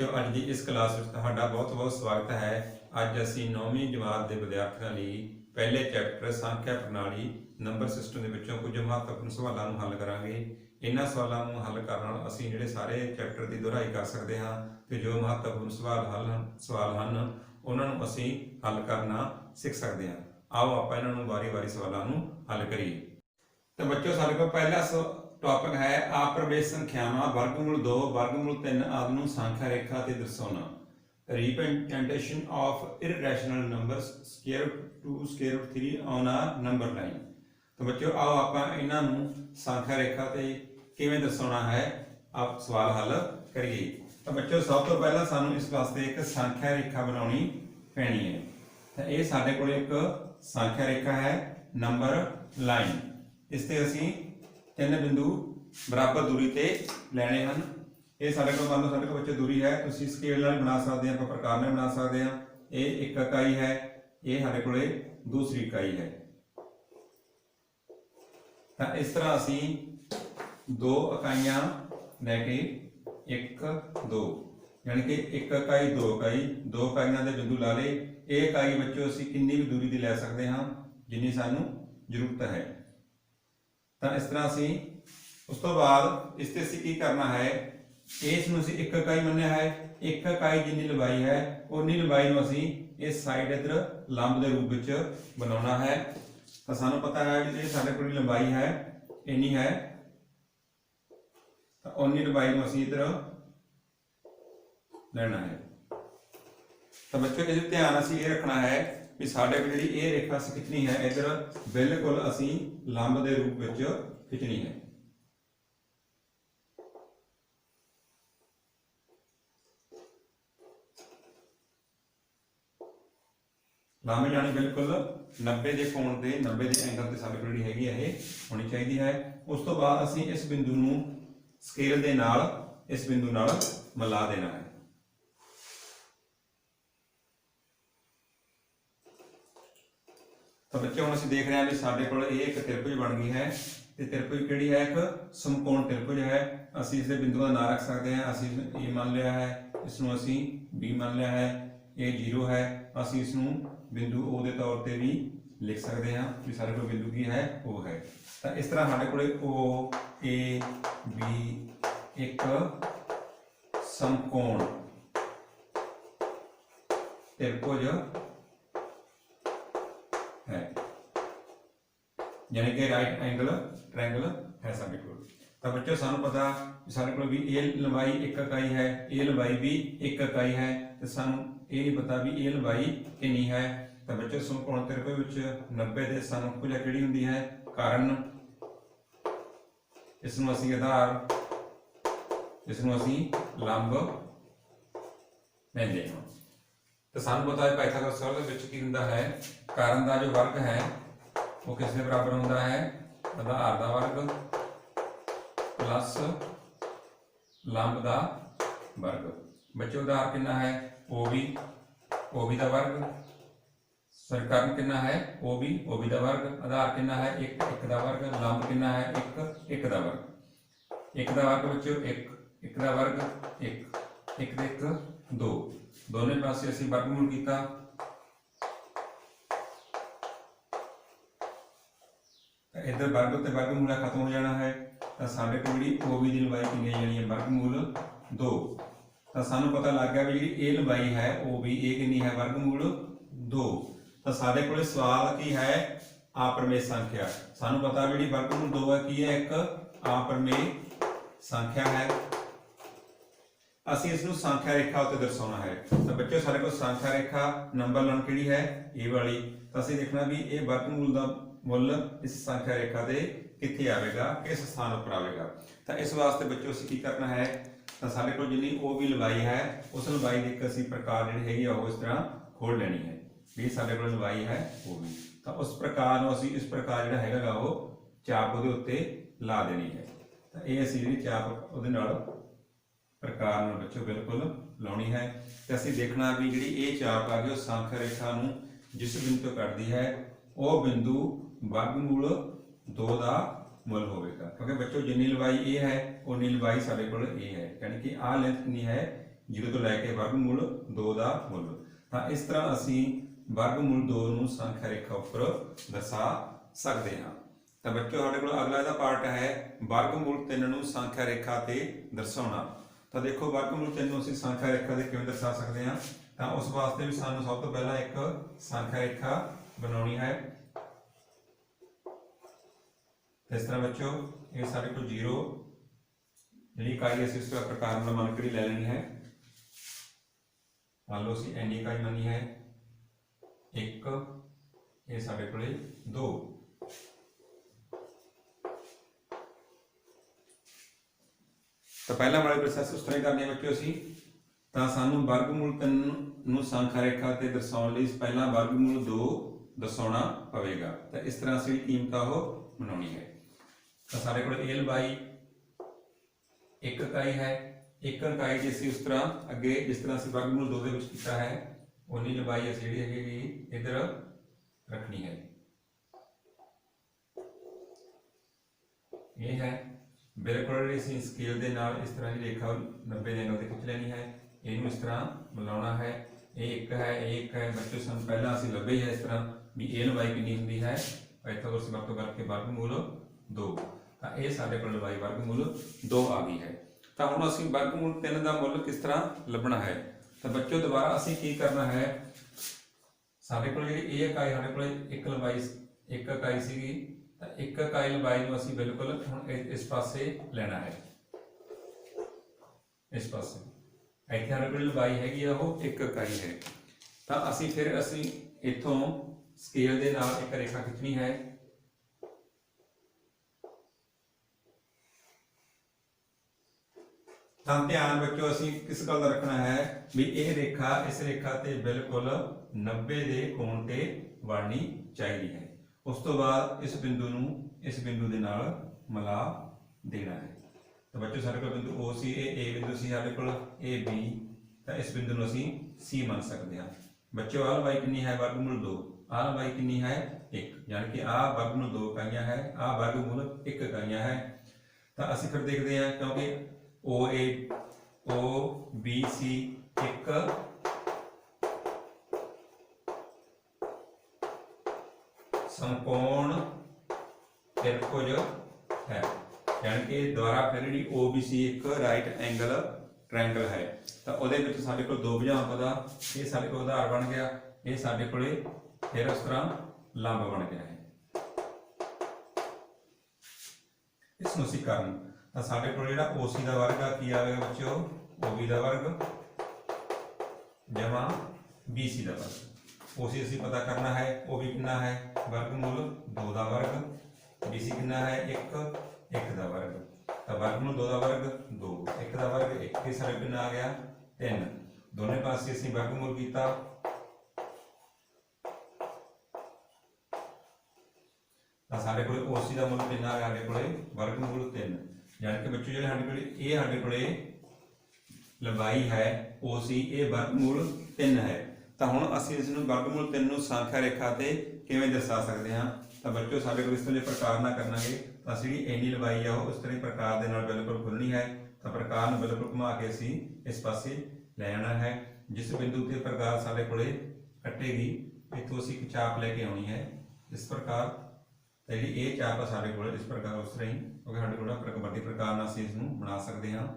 अज की इस क्लास में तुहाडा बहुत बहुत स्वागत है। अज असी 9वीं जमात के विद्यार्थियों लिए पहले चैप्टर संख्या प्रणाली नंबर सिस्टम के विचों कुछ महत्वपूर्ण सवालों हल करांगे। इन्हां सवालों हल करन नाल असीं जिहड़े सारे चैप्टर की दोहराई कर सकते हाँ ते जो महत्वपूर्ण सवाल हैं उन्हां नूं असीं हल करना सीख सकते हैं। आओ आपां इन्हां नूं वारी-वारी सवालों नूं हल करिए। तो बच्चों सारे को पहला टॉपिक है अप्रमेय संख्यावां वर्गमूल 2 वर्गमूल 3 आदि नूं संख्या रेखा ते दर्शाउणा। Representation of irrational numbers square root 2 square root 3 on a number line. तो बच्चों आओ आपां इन्हां नूं संख्या रेखा ते किवें दर्शाउणा है आप सवाल हल करिए। तो बच्चों सब तो पहला सानूं इस वास्ते एक संख्या रेखा बनाउणी पैणी है। तो ये साडे कोल एक संख्या रेखा है नंबर लाइन। इस ते असीं 3 बिंदु बराबर दूरी ते लैणे हन। ये साडे कोल मान लो साडे कोल बच्चे दूरी है तुसीं स्केल नाल बना सकदे हैं, प्रकार नाल बना सकदे हैं। ये एक इकाई है, ये साडे कोल दूसरी इकाई है। तो इस तरह असीं दो इकाइयां लैके 1 2 यानी कि एक इकाई दो इकाइयां दे बिंदु ला ले। ये इकाई बच्चों असीं कितनी भी दूरी दी लै सकदे हां जिन्नी सानूं जरूरत है। तो इस तरह असीं उस तो बाद इस ते असीं की करना है, इस नूं असीं एक इकाई मन्निया है। एक इकाई जिन्नी लंबाई है उन्नी लंबाई नूं असीं इस साइड इधर लंब के रूप में बनाउणा है। तो सानूं पता है कि साडे कोल लंबाई है इन्नी है, तो उन्नी लंबाई नूं असीं इधर लेना है। तो बच्चों इस ध्यान असीं ये रखना है भी साडे कोल जिहड़ी ये रेखा असीं खिंचनी है इधर बिल्कुल असीं लंब के रूप में खिंचनी है। लंब यानी बिल्कुल 90 के कोण ते 90 के एंगल ते साडे कोल जिहड़ी हैगी है होनी चाहिए है। उस तो बाद असीं इस बिंदु नूं स्केल दे नाल इस बिंदु नाल मिला देना है। तो बच्चे हुण असीं देख रहे हैं भी साडे कोल ये एक त्रिभुज बन गई है। ते त्रिभुज किहड़ी है, एक समकोण त्रिभुज है। असीं इस बिंदुओं का नाम रख सकते हैं। असीं ए मान लिया है, इसनूं असीं बी मान लिया है, ये 0 है। असीं इसनूं बिंदु ओ के तौर पर भी लिख सकते हैं कि साडे कोल बिंदु की है ओ है। तो इस तरह साडे कोल ओ ए बी एक समकोण त्रिभुज है, यानी कि राइट एंगल ट्रायंगल है साडे कोल। तो बच्चों सानू पता साडे कोल भी ये लंबाई एक इकाई है, ये लंबाई भी एक इकाई है। तो सानू ये नहीं पता भी ये लंबाई कितनी है। तो बच्चों समकोण त्रिभुज विच 90 ते सानू भुजा किहड़ी हुंदी है, कारण। इसनूं असीं आधार, इसनूं असीं लंब लैंदे हां। तो सानू पता है पाइथागोरस सवाल दे विच की हुंदा है, कारण का जो वर्ग है वो किसके बराबर होता है, आधार का वर्ग प्लस लंब का वर्ग। बच्चों आधार कितना है ओबी का वर्ग, कारण कितना है ओबी का वर्ग। आधार कितना है एक का वर्ग, लंब कितना है एक का वर्ग। एक का वर्ग बच्चों एक का वर्ग एक दो, दोनों पासे असीं वर्गमूल कीता। इधर वर्ग ते वर्गमूल खत्म हो जाना है। तो साडे कोल जिहड़ी ओबी की लंबाई कितनी जानी है वर्गमूल 2। तो सानू पता लग गया भी जिहड़ी ए लंबाई है ओबी ए कितनी है वर्गमूल 2। तो साडे कोल सवाल की है अप्रमेय संख्या। सानू पता भी जिहड़ी वर्गमूल 2 है की है एक अप्रमेय संख्या है। असीं इसनूं संख्या रेखा उत्ते दर्शाउणा है। तो बच्चों साडे कोल संख्या रेखा नंबर लाइन किहड़ी है ए वाली। तो असीं देखना भी ये वर्गमूल का मुल इस संख्या रेखा से कित्थे आवेगा, किस स्थान पर आवेगा। तो इस वास्ते बच्चों असीं की करना है, तो साडे कोल जिन्नी ओ भी लंबाई है उस लंबाई की एक असीं प्रकार जिहड़ी हैगी आ इस तरह खोल लेनी है भी साडे कोल लंबाई है ओ भी। तो उस प्रकार नूं असीं इस प्रकार जिहड़ा हैगा वो चाप उहदे उत्ते ला देनी है। तो ये असीं जिहड़ी चाप उहदे नाल प्रकार नूं बच्चों बिल्कुल लाउणी है। तो असीं देखना भी जिहड़ी ये चाप आ गई उस संख्या रेखा नूं जिस बिंदु तो कटदी है वो बिंदु वर्गमूल 2 का मुल होगा। क्योंकि बच्चों जिन्नी लंबाई ए है उन्नी लंबाई साडे कोल ए है, यानी कि आ लेंथ कितनी है 0 ਤੋਂ ਲੈ ਕੇ ਵਰਗਮੂਲ 2 ਦਾ ਮੁੱਲ। ਤਾਂ ਇਸ ਤਰ੍ਹਾਂ ਅਸੀਂ ਵਰਗਮੂਲ 2 ਨੂੰ ਸੰਖਿਆ ਰੇਖਾ ਉੱਪਰ ਦਰਸਾ ਸਕਦੇ ਹਾਂ। ਤਾਂ ਬੱਚਿਓ ਸਾਡੇ ਕੋਲ ਅਗਲਾ ਇਹਦਾ ਪਾਰਟ ਹੈ ਵਰਗਮੂਲ 3 ਨੂੰ ਸੰਖਿਆ ਰੇਖਾ ਤੇ ਦਰਸਾਉਣਾ। ਤਾਂ ਦੇਖੋ ਵਰਗਮੂਲ 3 ਨੂੰ ਅਸੀਂ ਸੰਖਿਆ ਰੇਖਾ ਤੇ ਕਿਵੇਂ ਦਰਸਾ ਸਕਦੇ ਹਾਂ। ਤਾਂ ਉਸ ਵਾਸਤੇ ਵੀ ਸਾਨੂੰ ਸਭ ਤੋਂ ਪਹਿਲਾਂ ਇੱਕ ਸੰਖਿਆ ਰੇਖਾ ਬਣਾਉਣੀ ਹੈ। ਇਸ ਤਰ੍ਹਾਂ ਬੱਚਿਓ ਇਹ ਸਾਡੇ ਕੋਲ 0 ਜਿਹੜੀ ਇਕਾਈ ਅਸੀਂ ਉਸ ਪ੍ਰਕਾਰ ਨਾਲ ਮੰਨ ਕੇ ਲੈ ਲੈਣੀ ਹੈ। मान लो ਅਸੀਂ n इकाई मानी है 1, ये साढ़े कोले 2। तो पहला वाला प्रोसैस उस तरह करने बच्चों असी तो सानू वर्गमूल 3 नूं संख्या रेखा ते दर्शाउण लई पहला वर्गमूल 2 दर्शाउणा पवेगा। तो इस तरह असीं कीमत वो बनाउणी है। तो साढ़े कोल a लंबाई 1 इकाई है। एक इकाई जी असीं उस तरह अगे जिस तरह असीं वर्गमूल 2 दे विच कीता है उन्नी लंबाई असीं जिहड़ी हैगी इधर रखनी है। ये है बिल्कुल असीं स्केल दे नाल इस तरह की रेखा 90 एंगल ते खिंच लेनी है। इहनूं इस तरह मिलाउणा है। ये एक है, ये एक है। बच्चों सानूं पहला असीं लभे ही है इस तरह भी ये लंबाई कितनी हुंदी है। इत्थों असीं वरतों करके वर्गमूल 2 तां ये साडे कोल लंबाई वर्गमूल 2 आ गई है। तो हुण असीं वर्गमूल 3 का मुल किस तरह लभना है। तो बच्चों दोबारा असीं की करना है। साडे कोल जिहड़ी ये इकाई साडे कोल एक लंबाई 1 इकाई सीगी तो 1 इकाई लंबाई नूं असीं बिल्कुल हुण इस पासे लेना है। इस पासे इत्थे साडे कोल लंबाई हैगी आ वो 1 इकाई है। तो असीं फिर असीं इत्थों स्केल दे नाल एक रेखा खिंचनी है। ध्यान बच्चों असीं किस गल दा रखना है भी यह रेखा इस रेखा ते बिल्कुल 90 दे कोण ते वड़नी चाहिए है। उस तो बाद इस बिंदु नूं इस बिंदु दे नाल मिला देना है। तो बच्चों साडे कोल बिंदु O सी ए बिंदु सी साडे कोल ए बी। तो इस बिंदु नूं असीं C मान सकते हैं। बच्चों आ लंबाई कितनी है वर्गमूल 2। आ लंबाई कितनी है 1 यानी कि आ वर्गमूल 2 इकाइयां है। आ वर्गमूल 1 इकाइयां है। तो असीं फिर देखते हैं क्योंकि O B C एक समकोण त्रिभुज है यानी कि द्वारा फिर जी OBC एक राइट एंगल ट्रायंगल है। तो उहदे विच साडे कोल 2 भुजावां दा ये साडे कोल आधार बन गया। ये साडे कोले फिर उस तरह लंब बन गया है। इसनूं असीं करन तो साडे कोल जिहड़ा OC दा वर्ग आ की आवेगा बच्चों OB दा वर्ग जमा BC दा वर्ग। OC असीं पता करना है OB कितना है वर्गमूल 2 दा वर्ग। BC कितना है 1 दा वर्ग। तो वर्गमूल 2 दा वर्ग 2 1 दा वर्ग 1 के सारे कितना आ गया 3। दोनों पासे असीं वर्गमूल कीता। तो साडे कोल OC दा मुल कितना आ गया साडे कोल वर्गमूल 3 यानी कि बच्चों जो साडे कोल लंबाई है OC ये वर्गमूल 3 है। तो हुण असीं इस नूं वर्गमूल 3 नूं संख्या रेखा ते किवें दर्शा सकते हैं। तो बच्चों साडे कोल इस तरह प्रकार ना करनांगे तो असीं जिहड़ी इन्नी लंबाई आ उस तरह प्रकार दे नाल बिल्कुल खुलनी है। तो प्रकार नूं बिल्कुल घुमा के असीं इस पासे ले जाना है। जिस बिंदु ते प्रकार साडे कोल कटेगी इत्थों असीं एक चाप लेके आउणी है इस प्रकार। तो जी ये चाप साडे कोल इस प्रकार उस तरह ही क्योंकि साडे कोल वड्डे प्रकार नाल असीं इसनूं बना सकते हैं।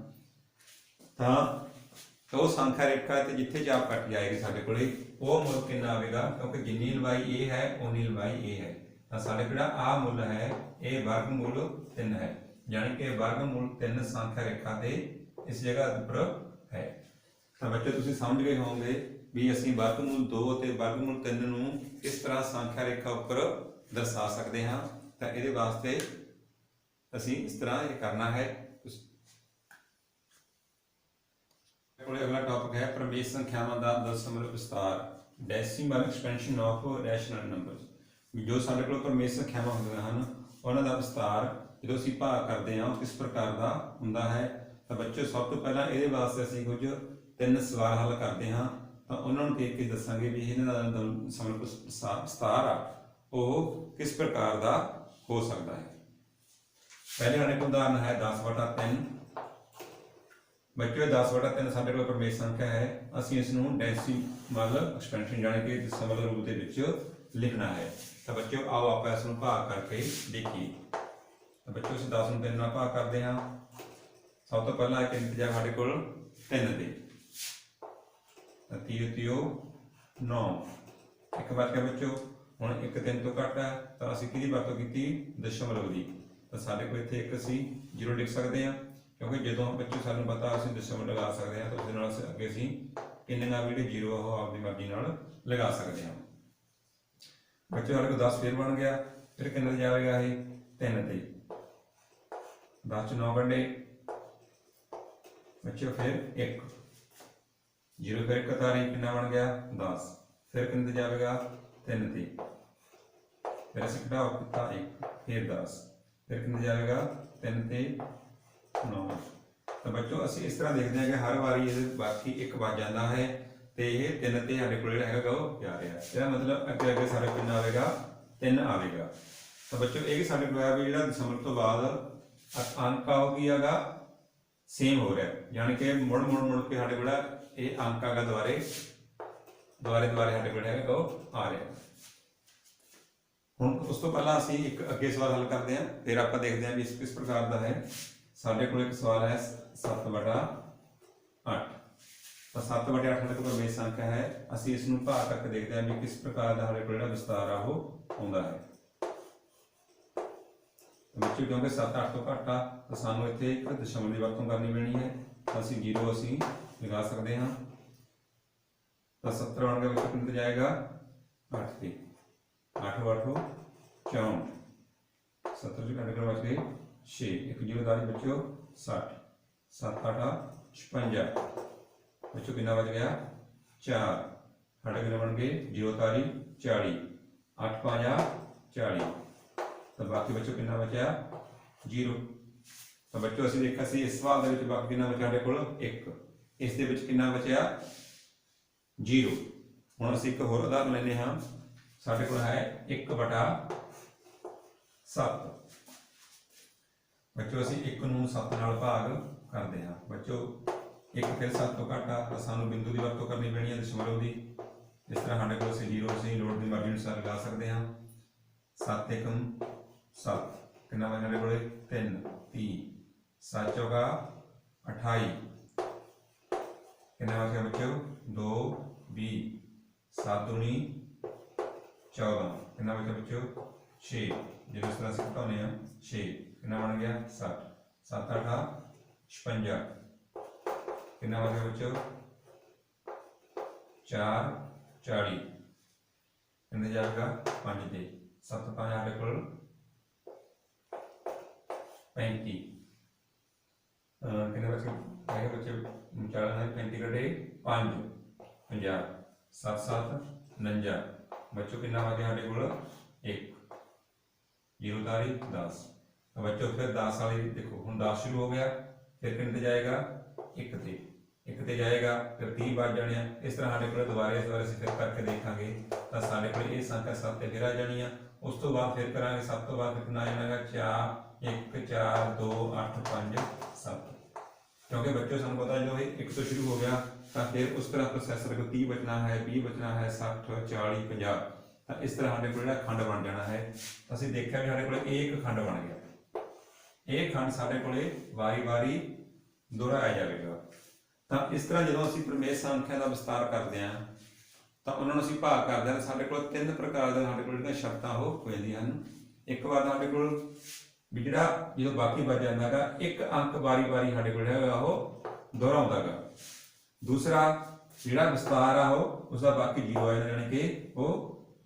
तो संख्या रेखा ते जिथे चाप कट जाएगी साडे कोले वो मुल कितना आवेगा क्योंकि जिन्नी लंबाई ए है उन्नी लंबाई ए है। तो साडे कोल आ मुल है ये वर्गमूल 3 है यानी कि वर्गमूल 3 संख्या रेखा ते इस जगह पर है। तो बच्चों तुसीं समझ गए होंगे भी असीं वर्गमूल 2 ते वर्गमूल 3 नूं किस तरह संख्या रेखा उपर दर्शा सकते हैं। तो ये वास्ते असीं इस तरह ये करना है। अगला टॉपिक है प्रमेय संख्यावां दा दशमलव विस्तार decimal expansion of rational numbers. जो साडे कोल प्रमेय संख्यावां हुंदियां हन उन्हां दा विस्तार जो असीं भाग करते हैं किस प्रकार का हुंदा है। तो बच्चों सब तो पहला ये वास्ते असीं कुछ 3 सवाल हल करते हैं। तो उन्होंने देख के दसांगे भी इन्हां दा दशमलव विस्तार वो किस प्रकार का हो सकता है। पहले हमारे उदाहरण है 10/3 ਬੱਚਿਓ 10/3 ਸਾਡੇ ਕੋਲ ਪ੍ਰਮੇਸ਼ ਸੰਖਿਆ ਹੈ, ਅਸੀਂ ਇਸ ਨੂੰ ਡੈਸੀਮਲ ਐਕਸਪੈਂਸ਼ਨ ਜਾਣੀ ਕਿ ਦਸ਼ਮਲਵ ਰੂਪ ਦੇ ਵਿੱਚ ਲਿਖਣਾ ਹੈ। ਤਾਂ ਬੱਚਿਓ ਆਓ ਆਪਾਂ ਇਸ ਨੂੰ ਭਾਗ ਕਰਕੇ ਦੇਖੀਏ। ਤਾਂ ਬੱਚਿਓ ਅਸੀਂ 10 ਨੂੰ 3 ਨਾਲ ਭਾਗ ਕਰਦੇ ਹਾਂ। ਸਭ ਤੋਂ ਪਹਿਲਾਂ ਇੱਕ ਇੰਤਜ਼ਾਮ ਸਾਡੇ ਕੋਲ 3 ਦੇ, ਤਾਂ 30 9 ਇੱਕ ਬਚ ਗਿਆ ਬੱਚਿਓ। ਹੁਣ 1 3 ਤੋਂ ਘੱਟ ਹੈ ਤਾਂ ਅਸੀਂ ਕਿਹਦੀ ਵਰਤੋਂ ਕੀਤੀ? ਦਸ਼ਮਲਵ ਦੀ। ਤਾਂ ਸਾਡੇ ਕੋਲ ਇੱਥੇ ਇੱਕ ਅਸੀਂ 0 ਲਿਖ ਸਕਦੇ ਹਾਂ, ਕਿਉਂਕਿ ਜਦੋਂ ਬੱਚੇ ਸਾਨੂੰ ਪਤਾ ਅਸੀਂ ਦਸ਼ਮਲਵ ਲਗਾ ਸਕਦੇ ਹਾਂ ਤਾਂ ਉਸ ਦੇ ਨਾਲ ਅੱਗੇ ਅਸੀਂ ਕਿੰਨੀਆਂ ਵੀ ਜਿਹੜੇ 0 ਉਹ ਆਪਦੀ ਮਰਜ਼ੀ ਨਾਲ ਲਗਾ ਸਕਦੇ ਹਾਂ। ਬੱਚੇ ਸਾਡੇ ਕੋਲ 10 ਫਿਰ ਬਣ ਗਿਆ, ਫਿਰ ਕਿੰਨੇ ਤੇ ਜਾਵੇਗਾ? ਇਹ 3 ਤੇ। 10 ਚ 9 ਕੱਢੇ ਬੱਚੇ, ਫਿਰ 1 0 ਫਿਰ 1 ਤਾਰੀ ਕਿੰਨਾ ਬਣ ਗਿਆ? 10। ਫਿਰ ਕਿੰਨੇ ਤੇ ਜਾਵੇਗਾ? 3 ਤੇ। ਫਿਰ ਅਸੀਂ ਘਟਾਓ ਕੀਤਾ 1, ਫਿਰ 10, ਫਿਰ ਕਿੰਨੇ ਜਾਵੇਗਾ? 3 ਤੇ 9। ਤਾਂ ਬੱਚੋ ਅਸੀਂ ਇਸ ਤਰ੍ਹਾਂ ਦੇਖਦੇ ਹਾਂ ਕਿ ਹਰ ਵਾਰੀ ਇਹ ਬਾਕੀ 1 ਵੱਜ ਜਾਂਦਾ ਹੈ ਤੇ ਇਹ 3 ਤੇ ਸਾਡੇ ਕੋਲ ਜਿਹੜਾ ਹੈਗਾ ਉਹ ਜਾ ਰਿਹਾ। ਇਹਦਾ ਮਤਲਬ ਅੱਗੇ ਅੱਗੇ ਸਾਡੇ ਕਿੰਨਾ ਆਵੇਗਾ? 3 ਆਵੇਗਾ। ਤਾਂ ਬੱਚੋ ਇਹ ਵੀ ਸਾਡੇ ਕੋਲ ਆ ਵੀ ਜਿਹੜਾ ਦਸ਼ਮਲਵ ਤੋਂ ਬਾਅਦ ਅੰਕ ਆ ਕੀ ਹੈਗਾ? ਸੇਮ ਹੋ ਰਿਹਾ, ਯਾਨੀ ਕਿ ਮੁੜ ਕੇ ਸਾਡੇ ਕੋਲ ਇਹ ਅੰਕ ਆਗਾ ਦੁਬਾਰੇ ਸਾਡੇ ਕੋਲ ਹੈਗਾ ਉਹ ਆ ਰਿਹਾ। ਹੁਣ ਉਸ ਤੋਂ ਪਹਿਲਾਂ ਅਸੀਂ ਇੱਕ ਅੱਗੇ ਸਵਾਲ ਹੱਲ ਕਰਦੇ ਹਾਂ, ਫਿਰ ਆਪਾਂ ਦੇਖਦੇ ਹਾਂ ਵੀ ਇਸ ਕਿਸ ਪ੍ਰਕਾਰ ਦਾ ਹੈ। ਸਾਡੇ ਕੋਲ ਇੱਕ ਸਵਾਲ ਹੈ 7/8। ਤਾਂ 7/8 ਸਾਡੇ ਕੋਲ ਪ੍ਰਮੇਸ਼ ਸੰਖਿਆ ਹੈ। ਅਸੀਂ ਇਸ ਨੂੰ ਭਾਗ ਕਰਕੇ ਦੇਖਦੇ ਹਾਂ ਵੀ ਕਿਸ ਪ੍ਰਕਾਰ ਦਾ ਸਾਡੇ ਕੋਲ ਜਿਹੜਾ ਵਿਸਤਾਰ ਆ ਉਹ ਆਉਂਦਾ ਹੈ। ਬੱਚੇ ਕਿਉਂਕਿ 7 8 ਤੋਂ ਘੱਟ ਆ ਤਾਂ ਸਾਨੂੰ ਇੱਥੇ ਇੱਕ ਦਸ਼ਮਲਵ ਦੀ ਵਰਤੋਂ ਕਰਨੀ ਪੈਣੀ ਹੈ। ਤਾਂ ਅਸੀਂ 0 ਅਸੀਂ ਲਗਾ ਸਕਦੇ ਹਾਂ। ਤਾਂ 70 ਬਣ ਗਿਆ ਬੱਚੇ, ਕਿੰਨੇ ਜਾਏਗਾ? 8 ਤੇ। 8 8 64। 70 ਚ ਸਾਡੇ ਕੋਲ ਬਚ ਗਏ 6, ਇੱਕ 0 ਤਾਰੀ ਬੱਚਿਓ 60। 7 8 56 ਬੱਚੋ ਕਿੰਨਾ ਬਚ ਗਿਆ? 4। ਸਾਡੇ ਕਿੰਨੇ ਬਣ ਗਏ? 0 ਤਾਰੀ 40, 8 5 40। ਤਾਂ ਬਾਕੀ ਬੱਚੋ ਕਿੰਨਾ ਬਚਿਆ? 0। ਤਾਂ ਬੱਚੋ ਅਸੀਂ ਦੇਖਿਆ ਸੀ ਇਸ ਸਵਾਲ ਦੇ ਵਿੱਚ ਬਾਕੀ ਕਿੰਨਾ ਬਚਿਆ ਸਾਡੇ ਕੋਲ? 1। ਇਸ ਦੇ ਵਿੱਚ ਕਿੰਨਾ ਬਚਿਆ? 0। ਹੁਣ ਅਸੀਂ ਇੱਕ ਹੋਰ ਉਦਾਹਰਨ ਲੈਂਦੇ ਹਾਂ। ਸਾਡੇ ਕੋਲ ਹੈ 1/7। ਬੱਚੋ ਅਸੀਂ 1 ਨੂੰ 7 ਨਾਲ ਭਾਗ ਕਰਦੇ ਹਾਂ। ਬੱਚੋ 1 ਫਿਰ 7 ਤੋਂ ਘੱਟ ਆ ਤਾਂ ਸਾਨੂੰ ਬਿੰਦੂ ਦੀ ਵਰਤੋਂ ਕਰਨੀ ਪੈਣੀ ਹੈ, ਦਸ਼ਮਲਵ ਦੀ। ਇਸ ਤਰ੍ਹਾਂ ਸਾਡੇ ਕੋਲ ਅਸੀਂ 0 ਅਸੀਂ ਲੋੜ ਦੀ ਮਰਜ਼ੀ ਅਨੁਸਾਰ ਲਗਾ ਸਕਦੇ ਹਾਂ। 7 1 7 ਕਿੰਨਾ ਬਚਿਆ ਸਾਡੇ ਕੋਲ? 3 30। 7 ਚੌਕਾ 28 ਕਿੰਨਾ ਬਚਿਆ ਬੱਚੋ? 2 20। 7 दूनी 14 कितना बचा बच्चों? 6। जो इस तरह से घटाने हैं 6 कितना बन गया? 60। 7 8 56 कितना बन गया बच्चों? 4 40 कितने जाएगा? 5 ते। 7 5 आटे को 35 कितने बच्चे? बच्चे 40 35 कटे 5 50। 7 7 49 बच्चों कितना आ गया हमारे को? 1 0 तारी 10। बच्चों फिर 10 वाली देखो हम 10 शुरू हो गया, फिर कितने जाएगा? 1 ते जाएगा, फिर 30 बार जाने। इस तरह हमारे को दोबारा से फिर करके देखांगे तो सारे को ये संख्या 7 फिर आ जानी है। उस तो बाद फिर करांगे 7 तो बाद कितना आ जाएगा? 4 1 4 2 8 5 7। क्योंकि बच्चों सानू पता जो है 1 तो शुरू हो गया तो फिर उस तरह प्रोसैसर को 30 बचना है, 20 बचना है, 60 40 50। तो इस तरह हमारे को खंड बन जाना है। असं देखा भी हमारे को एक खंड बन गया। एक खंड साढ़े को वारी वारी दोहराया जाएगा। तो इस तरह जो असं प्रमेय संख्या का विस्तार करते हैं तो उन्होंने असं भाग करते हैं। साढ़े को 3 प्रकार के साढ़े को शर्त हो जाती हैं। एक बार साढ़े को भी जो जो बाकी बच जाता है एक अंक बारी बारी साढ़े को दोहराता है। दूसरा जो विस्तार आ उसका बाकी 0 आ जाने के वो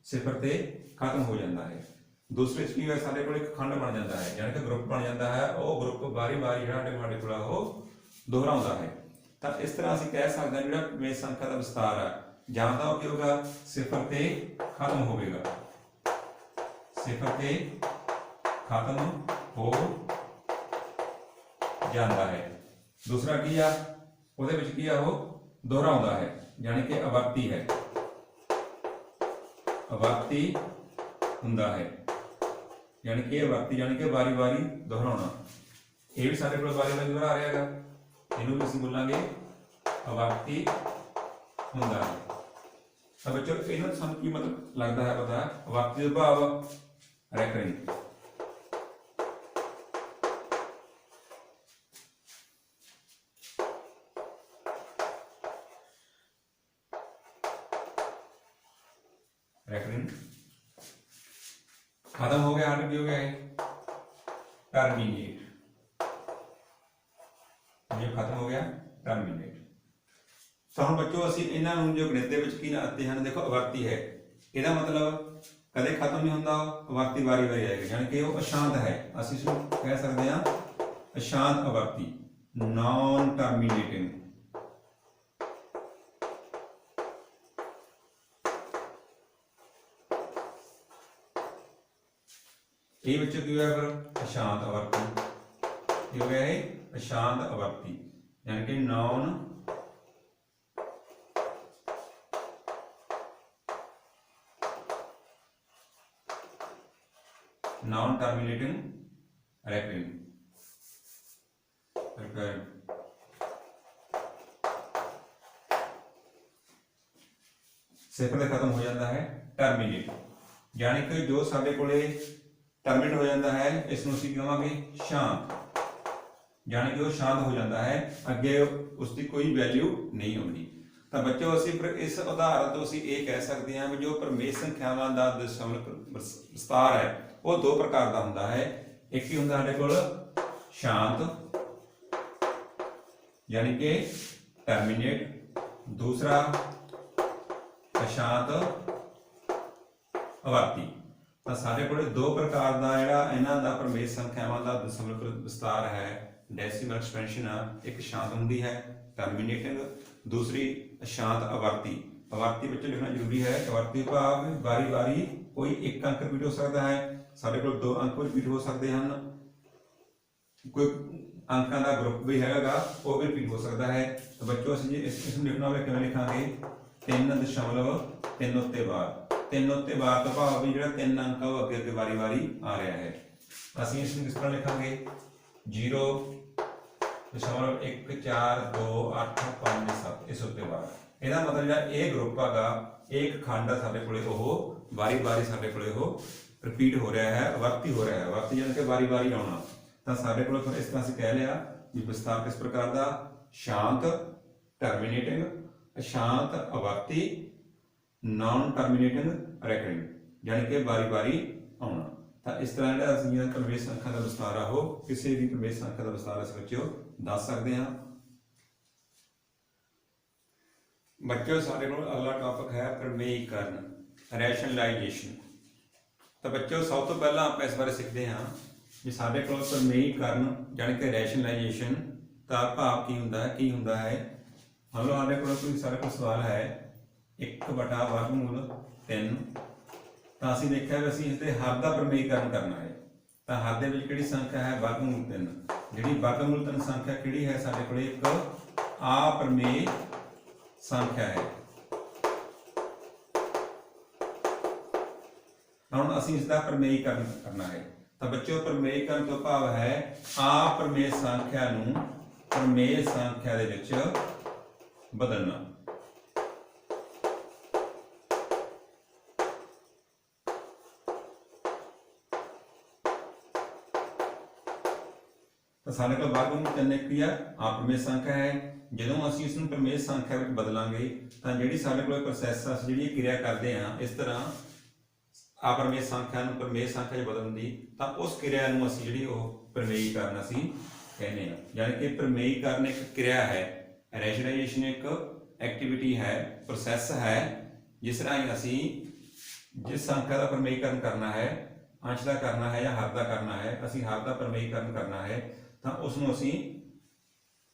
0 ते खत्म हो जाता है। दूसरे की है साढ़े को एक खंड बन जाता है, यानी कि ग्रुप बन जाता है। वो ग्रुप बारी बारी साढ़े को दोहराता है। तो इस तरह असं कह सकते हैं जो प्रमेय संख्या का विस्तार है ज्यादा की होगा 0 ते खत्म होगा, 0 ते खत्म हो जाता है। दूसरा की आ ਉਹਦੇ ਵਿੱਚ ਕੀ ਆ ਉਹ दोहराता है, यानी कि आवर्ती है, आवर्ती ਹੁੰਦਾ है, यानी कि आवर्ती यानी कि बारी बारी दोहराना। ये भी सारे को बारी बारी दोहरा रहा है। ਇਹਨੂੰ ਵੀ ਅਸੀਂ ਬੋਲਾਂਗੇ ਅਵਰਤੀ ਹੁੰਦਾ ਹੈ। ਤਾਂ ਬੱਚੋ ਇਹਨਾਂ ਦਾ ਸਾਨੂੰ ਕੀ ਮਤਲਬ ਲੱਗਦਾ ਹੈ ਪਤਾ? ਅਵਰਤੀ ਦਾ ਭਾਵ ਰੈਕਰਿੰਗ। रैकरिंग खत्म हो गया, आगे की हो गया है टर्मिनेट। ये खत्म हो गया टर्मिनेट। तो हम बच्चों ਅਸੀਂ ਇਹਨਾਂ ਨੂੰ ਜੋ ਗਣਿਤ ਦੇ ਵਿੱਚ ਕੀ ਆਤੇ ਹਨ, ਦੇਖੋ ਅਵਰਤੀ ਹੈ, ਇਹਦਾ ਮਤਲਬ ਕਦੇ ਖਤਮ ਨਹੀਂ ਹੁੰਦਾ, ਅਵਰਤੀ ਵਾਰੀ ਵਾਰੀ ਆਏਗਾ, ਯਾਨੀ ਕਿ ਉਹ ਅਸ਼ਾਂਤ ਹੈ। ਅਸੀਂ ਇਸ ਨੂੰ ਕਹਿ ਸਕਦੇ ਹਾਂ ਅਸ਼ਾਂਤ ਅਵਰਤੀ, ਨॉन टर्मिनेटिंग। ਇਹ ਵਿੱਚ ਕੀ ਹੋਇਆ ਫਿਰ? ਅਸ਼ਾਂਤ ਅਵਰਤੀ। ਕੀ ਹੋ ਗਿਆ ਇਹ? ਅਸ਼ਾਂਤ ਅਵਰਤੀ, ਯਾਨੀ ਕਿ नॉन टर्मिनेटिंग रैकरिंग। सिफर से खत्म हो जाता है टर्मिनेट, यानी कि जो साडे कोले टर्मिनेट हो जाता है इसमें ਅਸੀਂ ਕਹਾਂਗੇ शांत, यानी कि वो शांत हो जाता है, अगे उसकी कोई वैल्यू नहीं होगी। तो बच्चों ਅਸੀਂ फिर इस उदाहरण तो ਅਸੀਂ ਇਹ ਕਹਿ ਸਕਦੇ ਹਾਂ ਵੀ ਜੋ ਪਰਮੇਸ਼ ਸੰਖਿਆਵਾਂ ਦਾ ਦਸ਼ਮਲਵ ਵਿਸਤਾਰ ਹੈ ਉਹ ਦੋ ਪ੍ਰਕਾਰ ਦਾ ਹੁੰਦਾ ਹੈ। ਇੱਕ ਹੀ ਹੁੰਦਾ ਸਾਡੇ ਕੋਲ शांत यानी कि टर्मिनेट, दूसरा अशांत अवर्ती। तो साढ़े को दो प्रकार का जिहड़ा इन्हां दा परमेश संख्यावां दा दशमलव विस्तार है, डेसिमल एक्सपेंशन, एक शांत होंदी है टर्मिनेटिंग, दूसरी अशांत अवर्ती। अवर्ती बच्चे लिखना जरूरी है। अवर्ती भाव बारी बारी कोई एक अंक रिपीट हो सकता है, साढ़े को दो अंक रिपीट हो सकते हैं, कोई अंकों का ग्रुप भी हैगा वो भी रिपीट हो सकता है। तो बच्चों असं इसमें लिखना होगा किवें लिखांगे? 3.3 उत्ते बार, 3 उत्ते बार तो भाव भी जो 3 अंक वो अगे अगे वारी वारी आ रहा है। असं इसमें किस तरह लिखांगे? 0.142857 इस उत्ते बार। ਇਹਦਾ मतलब ਜਿਹੜਾ ਇਹ ग्रुप ਹੈਗਾ, एक खंड है साडे कोले ਉਹ वारी वारी साडे कोले ਉਹ रिपीट हो रहा है, अवर्ती हो रहा है। अवर्ती यानी कि वारी वारी आना। तो साडे कोले फिर इस तरह से कह लिया कि विस्तार किस प्रकार का? शांत टर्मिनेटिंग, अशांत अवर्ती, नॉन टर्मिनेटिंग रैकरिंग, यानी कि बारी बारी आना। तो इस तरह जो असं परमेश संख्या का विस्तार है वो किसी भी परमेश संख्या का विस्तार इस बच्चों दस सकते हैं। बच्चों सारे को अगला टॉपिक है प्रमेयीकरण, रैशनलाइजेशन। तो बच्चों सब तो पहला आप इस बारे सीखते हैं कि साढ़े को प्रमेयीकरण यानी कि रैशनलाइजेशन का भाव की होंदा है। मान लो साढ़े को कोई सारे को सवाल है 1/वर्गमूल 3, तो असीं देखा भी असीं इसके हर का प्रमेयीकरण करना है। तो हर दे विच किहड़ी संख्या है? वर्गमूल 3। जिहड़ी वर्गमूल 3 संख्या किहड़ी है? साढ़े को एक अप्रमेय संख्या है। हम असीं इसका प्रमेयीकरण करना है। तो बच्चों प्रमेयीकरण तो भाव है अप्रमेय संख्या नूं प्रमेय संख्या दे विच बदलना। तो साढ़े को वर्गमूल 3 की अप्रमेय संख्या है। ਜਦੋਂ ਅਸੀਂ ਇਸ ਨੂੰ ਪ੍ਰਮੇय ਸੰਖਿਆ ਵਿੱਚ ਬਦਲਾਂਗੇ ਤਾਂ ਜਿਹੜੀ ਸਾਡੇ ਕੋਲ ਪ੍ਰੋਸੈਸ ਆ, ਜਿਹੜੀ ਕਿਰਿਆ ਕਰਦੇ ਆ ਇਸ ਤਰ੍ਹਾਂ ਅਪਰਮੇय ਸੰਖਿਆ ਨੂੰ ਪ੍ਰਮੇय ਸੰਖਿਆ ਵਿੱਚ ਬਦਲਣ ਦੀ, ਤਾਂ ਉਸ ਕਿਰਿਆ ਨੂੰ ਅਸੀਂ ਜਿਹੜੀ ਉਹ ਪ੍ਰਮੇयीकरण ਅਸੀਂ ਕਹਿੰਦੇ ਆ। ਯਾਨੀ ਕਿ ਪ੍ਰਮੇयीकरण ਇੱਕ ਕਿਰਿਆ ਹੈ, ਰੈਸ਼ਨਲਾਈजेशन ਇੱਕ ਐਕਟੀਵਿਟੀ ਹੈ, ਪ੍ਰੋਸੈਸ ਹੈ, ਜਿਸ ਰਾਹੀਂ ਅਸੀਂ ਜਿਸ ਸੰਖਿਆ ਦਾ ਪ੍ਰਮੇयीकरण ਕਰਨਾ ਹੈ, ਅੰਸ਼ ਦਾ ਕਰਨਾ ਹੈ ਜਾਂ ਹਰ ਦਾ ਕਰਨਾ ਹੈ, ਅਸੀਂ ਹਰ ਦਾ ਪ੍ਰਮੇयीकरण ਕਰਨਾ ਹੈ ਤਾਂ ਉਸ ਨੂੰ ਅਸੀਂ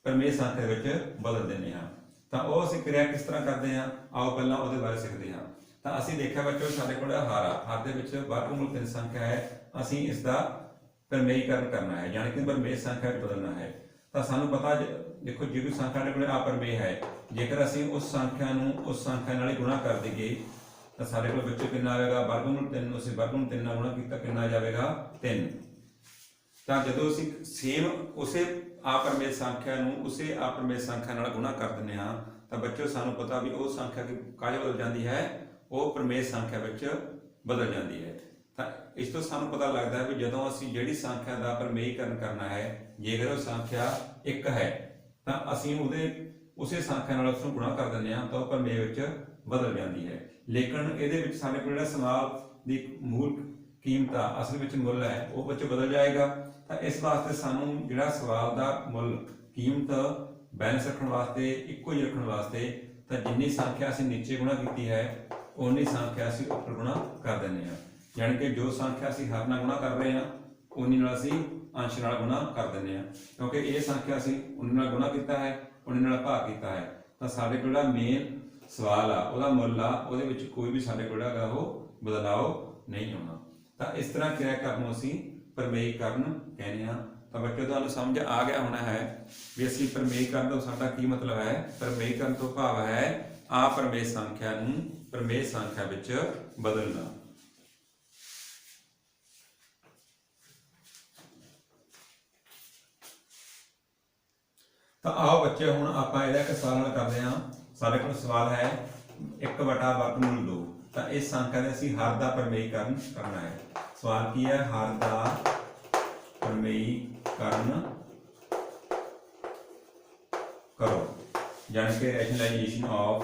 परमेय संख्या विच बदल देने हाँ। तो वह असीं क्रिया किस तरह करते हैं, आओ पहला उहदे बारे सीखते हैं। तो असीं देखा बच्चों साडे कोल हार आ, हर दे विच वर्गमूल 3 संख्या है, असीं इसका प्रमेयीकरण करना है यानी कि परमेय संख्या विच बदलना है। तो सानूं पता देखो जो कोई संख्या साडे कोल अपरमेय है, जेकर असीं उस संख्या नूं उस संख्या नाल गुणा कर दईए तो साडे कोल बच्चों कितना आएगा? वर्गमूल 3 नूं असीं वर्गमूल 3 नाल गुणा कीता कितना आ जाएगा? 3। ਤਾਂ ਜਦੋਂ ਅਸੀਂ ਸੇਮ ਉਸੇ ਆਪਰਮੇय ਸੰਖਿਆ ਨੂੰ ਉਸੇ ਆਪਰਮੇय ਸੰਖਿਆ ਨਾਲ ਗੁਣਾ ਕਰ ਦਿੰਦੇ ਹਾਂ ਤਾਂ ਬੱਚਿਓ ਸਾਨੂੰ ਪਤਾ ਵੀ ਉਹ ਸੰਖਿਆ ਕਾਹਦੇ ਬਦਲ ਜਾਂਦੀ ਹੈ, ਉਹ ਪ੍ਰਮੇय ਸੰਖਿਆ ਵਿੱਚ ਬਦਲ ਜਾਂਦੀ ਹੈ। ਤਾਂ ਇਸ ਤੋਂ ਸਾਨੂੰ ਪਤਾ ਲੱਗਦਾ ਹੈ ਵੀ ਜਦੋਂ ਅਸੀਂ ਜਿਹੜੀ ਸੰਖਿਆ ਦਾ ਪ੍ਰਮੇਯੀਕਰਨ ਕਰਨਾ ਹੈ, ਜੇਕਰ ਉਹ ਸੰਖਿਆ 1 ਹੈ ਤਾਂ ਅਸੀਂ ਉਸੇ ਸੰਖਿਆ ਨਾਲ ਉਸ ਨੂੰ ਗੁਣਾ ਕਰ ਦਿੰਦੇ ਹਾਂ ਤਾਂ ਉਹ ਪ੍ਰਮੇय ਵਿੱਚ ਬਦਲ ਜਾਂਦੀ ਹੈ। ਲੇਕਿਨ ਇਹਦੇ ਵਿੱਚ ਸਾਡੇ ਕੋਲ ਜਿਹੜਾ ਸਵਾਲ ਦੀ ਮੂਲ ਕੀਮਤ ਆ, ਅਸਲ ਵਿੱਚ ਮੁੱਲ ਹੈ, ਉਹ ਵਿੱਚ ਬਦਲ ਜਾਏਗਾ। ਤਾਂ ਇਸ ਵਾਸਤੇ ਸਾਨੂੰ ਜਿਹੜਾ ਸਵਾਲ ਦਾ ਮੁੱਲ ਕੀਮਤ ਬੈਲੈਂਸ ਰੱਖਣ ਵਾਸਤੇ, ਇੱਕੋ ਹੀ ਰੱਖਣ ਵਾਸਤੇ, ਤਾਂ ਜਿੰਨੀ ਸੰਖਿਆ ਅਸੀਂ ਨੀਚੇ ਗੁਣਾ ਕੀਤੀ ਹੈ ਉਨੀ ਸੰਖਿਆ ਅਸੀਂ ਉੱਪਰ ਗੁਣਾ ਕਰ ਦਿੰਦੇ ਹਾਂ। ਯਾਨੀ ਕਿ ਜੋ ਸੰਖਿਆ ਅਸੀਂ ਹਰ ਨਾਲ ਗੁਣਾ ਕਰ ਰਹੇ ਹਾਂ ਉਨੀ ਨਾਲ ਅਸੀਂ ਅੰਸ਼ ਨਾਲ ਗੁਣਾ ਕਰ ਦਿੰਦੇ ਹਾਂ, ਕਿਉਂਕਿ ਇਹ ਸੰਖਿਆ ਅਸੀਂ ਉਨੀ ਨਾਲ ਗੁਣਾ ਕੀਤਾ ਹੈ, ਉਨੀ ਨਾਲ ਭਾਗ ਕੀਤਾ ਹੈ। ਤਾਂ ਸਾਡੇ ਕੋਲ ਜਿਹੜਾ ਮੇਨ ਸਵਾਲ ਆ, ਉਹਦਾ ਮੁੱਲ ਆ, ਉਹਦੇ ਵਿੱਚ ਕੋਈ ਵੀ ਸਾਡੇ ਕੋਲ ਜਿਹੜਾ ਉਹ ਬਦਲਾਅ ਨਹੀਂ ਹੋਣਾ। ਤਾਂ ਇਸ ਤਰ੍ਹਾਂ ਕਿਰਿਆ ਕਰਨ ਨੂੰ ਅਸੀਂ ਪ੍ਰਮੇਯੀਕਰਨ ਕਹਿੰਦੇ ਹਾਂ। ਤਾਂ ਬੱਚਿਓ ਤੁਹਾਨੂੰ ਸਮਝ ਆ ਗਿਆ ਹੋਣਾ ਹੈ ਵੀ ਅਸੀਂ ਪ੍ਰਮੇਯੀਕਰਨ ਤੋਂ ਸਾਡਾ ਕੀ ਮਤਲਬ ਹੈ। ਪ੍ਰਮੇਯੀਕਰਨ ਤੋਂ ਭਾਵ ਹੈ ਆਪਰਮੇय ਸੰਖਿਆ ਨੂੰ ਪ੍ਰਮੇय ਸੰਖਿਆ ਵਿੱਚ ਬਦਲਣਾ। ਤਾਂ ਆਓ ਬੱਚੇ ਹੁਣ ਆਪਾਂ ਇਹਦਾ ਇੱਕ ਸਵਾਲ ਹੱਲ ਕਰਦੇ ਹਾਂ। ਸਾਡੇ ਕੋਲ ਸਵਾਲ ਹੈ 1/√2। ਤਾਂ ਇਸ ਸੰਖਿਆ ਦੇ ਅਸੀਂ ਹਰ ਦਾ ਪ੍ਰਮੇਯੀਕਰਨ ਕਰਨਾ ਹੈ। ਸਵਾਲ ਕੀ ਹੈ? ਹਰ ਦਾ ਪ੍ਰਮੇਯੀਕਰਨ ਕਰੋ, यानी कि रैशनलाइजेशन ऑफ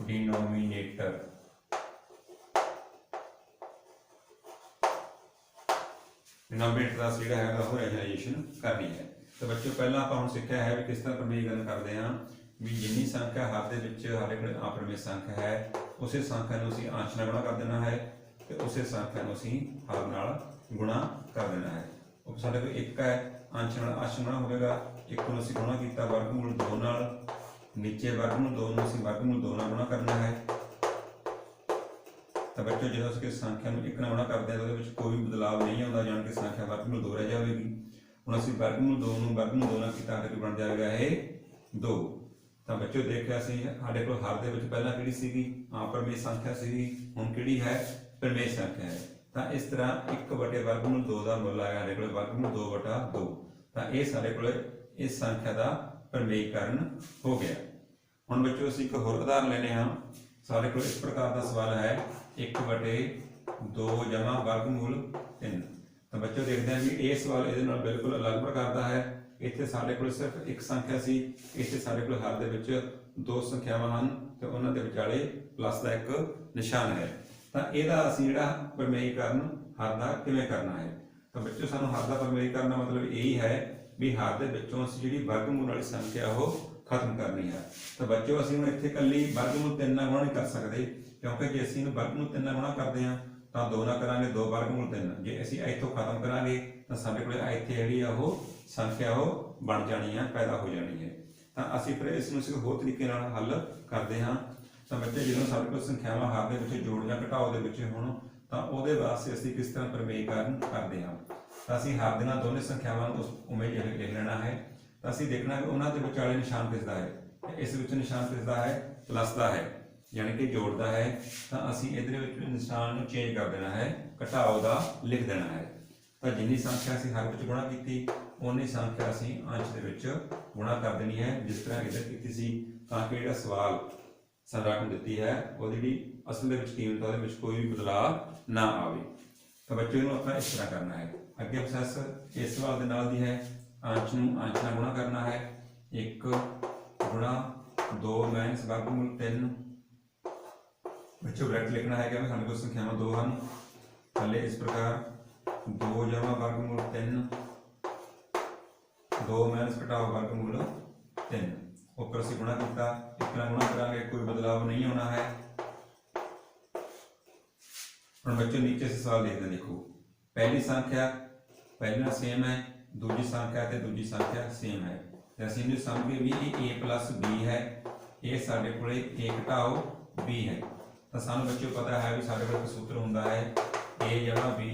डिनोमिनेटर। डिनोमिनेटर का ਜਿਹੜਾ ਹੈ ਉਹ ਰੈਸ਼ਨਲਾਈजेशन ਕਰਨੀ ਹੈ। तो बच्चों पहला ਆਪਾਂ ਹੁਣ ਸਿੱਖਿਆ ਹੈ ਵੀ ਕਿਸ ਤਰ੍ਹਾਂ ਪ੍ਰਮੇਯੀਕਰਨ ਕਰਦੇ ਹਾਂ ਵੀ ਜਿੰਨੀ ਸੰਖਿਆ ਹਰ ਦੇ ਵਿੱਚ ਸਾਡੇ ਕੋਲ ਆਪਰਮੇय ਸੰਖਿਆ ਹੈ ਉਸੇ ਸੰਖਿਆ ਨੂੰ ਅਸੀਂ ਅੰਸ਼ ਨਾਲ ਗੁਣਾ ਕਰ ਦੇਣਾ ਹੈ ਤੇ ਉਸੇ ਸੰਖਿਆ ਨੂੰ ਅਸੀਂ ਹਰ ਨਾਲ ਗੁਣਾ ਕਰ ਦੇਣਾ ਹੈ। ਉਹ ਸਾਡੇ ਕੋਲ 1 ਹੈ, ਅੰਸ਼ ਨਾਲ ਅੰਸ਼ ਗੁਣਾ ਹੋਵੇਗਾ। 1 ਨੂੰ ਅਸੀਂ ਗੁਣਾ ਕੀਤਾ ਵਰਗਮੂਲ 2 ਨਾਲ, ਨੀਚੇ ਵਰਗਮੂਲ 2 ਨੂੰ ਅਸੀਂ ਵਰਗਮੂਲ 2 ਨਾਲ ਗੁਣਾ ਕਰਨਾ ਹੈ। ਤਾਂ ਬੱਚੋ ਜਦੋਂ ਅਸੀਂ ਸੰਖਿਆ ਨੂੰ 1 ਨਾਲ ਗੁਣਾ ਕਰਦੇ ਹਾਂ ਤਾਂ ਉਹਦੇ ਵਿੱਚ ਕੋਈ ਵੀ ਬਦਲਾਅ ਨਹੀਂ ਆਉਂਦਾ, ਜਾਣ ਕੇ ਸੰਖਿਆ ਵਰਗਮੂਲ 2 ਰਹਿ ਜਾਵੇਗੀ। ਹੁਣ ਅਸੀਂ ਵਰਗਮੂਲ 2 ਨੂੰ ਵਰਗਮੂਲ 2 ਨਾਲ ਕੀਤਾ ਤਾਂ ਬਣ ਜਾਵੇਗਾ ਇਹ 2। ਤਾਂ ਬੱਚੋ ਦੇਖਿਆ ਸੀ ਸਾਡੇ ਕੋਲ ਹਰ ਦੇ ਵਿੱਚ ਪਹਿਲਾਂ ਕਿਹੜੀ ਸੀਗੀ? ਆਪਰਮੇय ਸੰਖਿਆ ਸੀਗੀ। ਹੁਣ ਕਿਹੜੀ ਹੈ? ਪ੍ਰਮੇय ਸੰਖਿਆ ਹੈ। ਤਾਂ ਇਸ ਤਰ੍ਹਾਂ 1/√2 ਦਾ ਮੁੱਲ ਆਇਆ ਸਾਡੇ ਕੋਲ ਵਰਗਮੂਲ 2/2। ਤਾਂ ਇਹ ਸਾਡੇ ਕੋਲ ਇਸ ਸੰਖਿਆ ਦਾ ਪ੍ਰਮੇਯੀਕਰਨ ਹੋ ਗਿਆ। ਹੁਣ ਬੱਚੋ ਅਸੀਂ ਇੱਕ ਹੋਰ ਉਦਾਹਰਨ ਲੈਣੇ ਹਾਂ। ਸਾਡੇ ਕੋਲ ਇਸ ਪ੍ਰਕਾਰ ਦਾ ਸਵਾਲ ਹੈ 1/2 ਜਮਾ ਵਰਗਮੂਲ 3। ਤਾਂ ਬੱਚੋ ਦੇਖਦੇ ਹਾਂ ਵੀ ਇਹ ਸਵਾਲ ਇਹਦੇ ਨਾਲ ਬਿਲਕੁਲ ਅਲੱਗ ਪ੍ਰਕਾਰ ਦਾ ਹੈ। ਇੱਥੇ ਸਾਡੇ ਕੋਲ ਸਿਰਫ ਇੱਕ ਸੰਖਿਆ ਸੀ, ਇੱਥੇ ਸਾਡੇ ਕੋਲ ਹਰ ਦੇ ਵਿੱਚ 2 ਸੰਖਿਆਵਾਂ ਹਨ ਤੇ ਉਹਨਾਂ ਦੇ ਵਿਚਾਲੇ ਪਲੱਸ ਦਾ ਇੱਕ ਨਿਸ਼ਾਨ ਹੈ। ਤਾਂ ਇਹਦਾ ਅਸੀਂ ਜਿਹੜਾ ਪ੍ਰਮੇਯੀਕਰਨ ਹਰ ਦਾ ਕਿਵੇਂ ਕਰਨਾ ਹੈ? ਤਾਂ ਬੱਚੋ ਸਾਨੂੰ ਹਰ ਦਾ ਪ੍ਰਮੇਯੀਕਰਨ ਦਾ ਮਤਲਬ ਇਹ ਹੀ ਹੈ ਵੀ ਹਰ ਦੇ ਵਿੱਚੋਂ ਅਸੀਂ ਜਿਹੜੀ ਵਰਗਮੂਲ ਵਾਲੀ ਸੰਖਿਆ ਉਹ ਖਤਮ ਕਰਨੀ ਹੈ। ਤਾਂ ਬੱਚੋ ਅਸੀਂ ਹੁਣ ਇੱਥੇ ਇਕੱਲੀ ਵਰਗਮੂਲ 3 ਨਾਲ ਗੁਣਾ ਨਹੀਂ ਕਰ ਸਕਦੇ, ਕਿਉਂਕਿ ਜੇ ਅਸੀਂ ਇਹਨੂੰ ਵਰਗਮੂਲ 3 ਨਾਲ ਗੁਣਾ ਕਰਦੇ ਹਾਂ ਤਾਂ 2 ਨਾਲ ਕਰਾਂਗੇ 2 ਵਰਗਮੂਲ 3। ਜੇ ਅਸੀਂ ਇੱਥੋਂ ਖਤਮ ਕਰਾਂਗੇ ਤਾਂ ਸਾਡੇ ਕੋਲ ਇੱਥੇ ਜਿਹੜੀ ਆ ਉਹ ਸੰਖਿਆ ਉਹ ਬਣ ਜਾਣੀ ਹੈ, ਪੈਦਾ ਹੋ ਜਾਣੀ ਹੈ। ਤਾਂ ਅਸੀਂ ਫਿਰ ਇਸ ਨੂੰ ਕਿਸੇ ਹੋਰ ਤਰੀਕੇ ਨਾਲ ਹੱਲ ਕਰਦੇ ਹਾਂ। ਤਾਂ ਬੱਚੇ ਜਦੋਂ ਸਾਡੇ ਕੋਲ ਸੰਖਿਆਵਾਂ ਹਰ ਦੇ ਵਿੱਚ ਜੋੜ ਜਾਂ ਘਟਾਓ ਦੇ ਵਿੱਚ ਹੋਣ ਤਾਂ ਉਹਦੇ ਵਾਸਤੇ ਅਸੀਂ ਕਿਸ ਤਰ੍ਹਾਂ ਪ੍ਰਮੇਯੀਕਰਨ ਕਰਦੇ ਹਾਂ। ਤਾਂ ਅਸੀਂ ਹਰ ਦੀਆਂ ਦੋਨੇ ਸੰਖਿਆਵਾਂ ਨੂੰ ਉਵੇਂ ਲਿਖ ਲੈਣਾ ਹੈ। ਤਾਂ ਅਸੀਂ ਦੇਖਣਾ ਕਿ ਉਹਨਾਂ ਦੇ ਵਿਚਾਲੇ ਨਿਸ਼ਾਨ ਕਿਸ ਦਾ ਹੈ। ਇਸ ਵਿੱਚ ਨਿਸ਼ਾਨ ਕਿਸ ਦਾ ਹੈ? ਪਲੱਸ ਦਾ ਹੈ, यानी कि जोड़ता है। तो असी इधर निशान चेंज कर देना है, घटाओ का लिख देना है। तो जिन्नी संख्या असी हर विच गुणा की उन्नी संख्या असी अंश दे विच गुणा कर देनी है, जिस तरह इधर की सी। ताकि जिहड़ा सवाल संरचना दी है वो जिहड़ी असल दे विच कीमत उहदे विच कोई भी बदलाव ना आवे। तो बच्चों को अपना इस तरह करना है। अगे प्रोसैस इस सवाल के नाल दी है, अंश नूं अंश नाल गुणा करना है। 1 गुणा 2 माइनस वर्गमूल 3। बच्चों ब्रैकेट लिखना है कि हमारे को संख्यावां 2 हैं, थले इस प्रकार 2 जमा वर्गमूल 3, 2 माइनस घटाओ वर्गमूल 3। ऊपर असीं गुणा किया, इतना गुणा करांगे कोई बदलाव नहीं होना है। हुण बच्चों नीचे से सवाल देखते हैं। देखो पहली संख्या पहले सेम है, दूजी संख्या ते दूजी संख्या सेम है। असीं इहनूं समझ भी ये a प्लस b है, ये साडे कोले a घटाओ b है। तो सानू बच्चों पता है भी साडे कोल सूत्र हुंदा है a जमा b